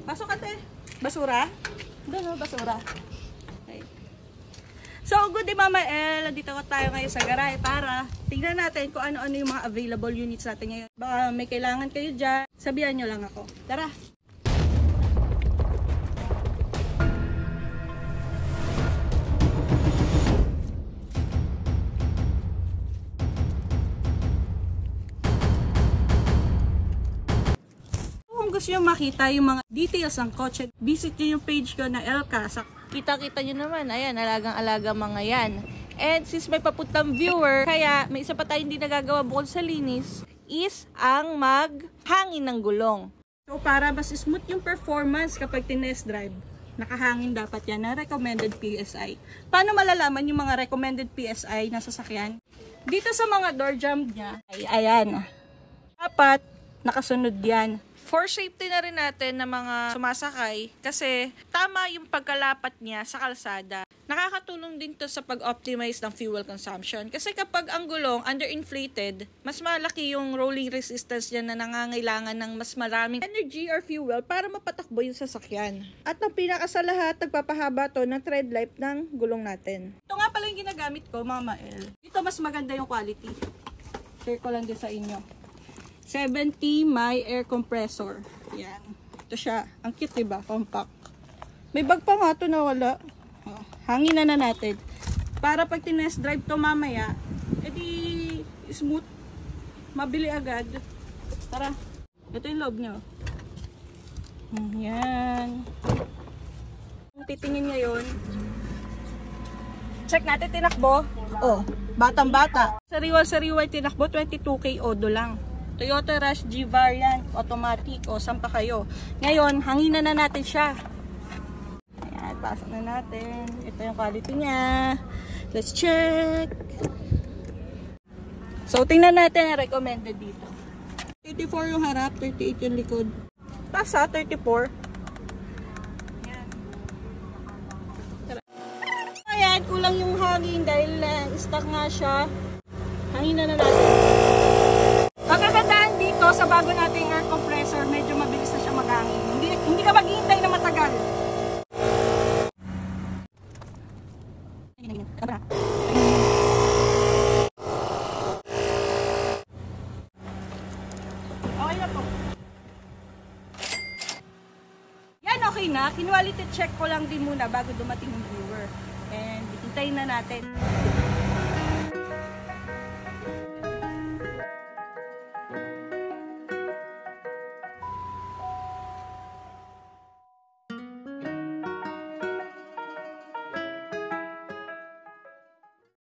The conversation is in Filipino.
Pasok ate. Basura? Doon o, basura. Okay. So, good day Mama El. Dito tayo ngayon sa garahe para tingnan natin kung ano-ano yung mga available units natin ngayon. Baka may kailangan kayo dyan, sabihan nyo lang ako. Tara! Kung gusto nyo makita yung mga details ng kotse, visit nyo yung page ko na Elka. Kita-kita nyo naman, ayan, alagang-alaga mga yan. And since may papuntang viewer, kaya may isa pa tayo hindi nagagawa bukod sa linis, is ang maghangin ng gulong. So para mas smooth yung performance kapag tinest drive, nakahangin dapat yan na recommended PSI. Paano malalaman yung mga recommended PSI na sasakyan? Dito sa mga door jamb niya, ayan, dapat nakasunod yan. For safety na rin natin ng mga sumasakay kasi tama yung pagkalapat niya sa kalsada. Nakakatulong din to sa pag-optimize ng fuel consumption. Kasi kapag ang gulong underinflated, mas malaki yung rolling resistance niya na nangangailangan ng mas maraming energy or fuel para mapatakbo yung sasakyan. At ang pinaka sa lahat, nagpapahaba to ng tread life ng gulong natin. Ito nga pala yung ginagamit ko, Mama El. Ito mas maganda yung quality. Share ko lang din sa inyo. 70 my air compressor. Yan. Ito siya. Ang cute, diba? Compact. May bag pa nga ito na wala. Oh, hangin na natin. Para pag tinest drive to mamaya, edi smooth. Mabili agad. Tara. Ito yung loob nyo. Yan. Titingin ngayon. Check natin tinakbo. Oh, batang-bata. Sariwa-sariwa tinakbo. 22K odo lang. Toyota Rush G variant, automatic, o saan pa kayo. Ngayon, hanginan na natin siya. Ayan, pasok na natin. Ito yung quality niya. Let's check. So, tingnan natin ang recommended dito. 34 yung harap, 38 yung likod. Pasa, 34. Ayan. Ayan, kulang yung hangin dahil stock nga siya. Hanginan na natin. Pagkakadaan dito sa bago nating air compressor, medyo mabilis na siya maghangin. Hindi ka maghihintay na matagal. Okay na po. Yan, okay na. Quality check ko lang din muna bago dumating yung viewer. And hintayin na natin.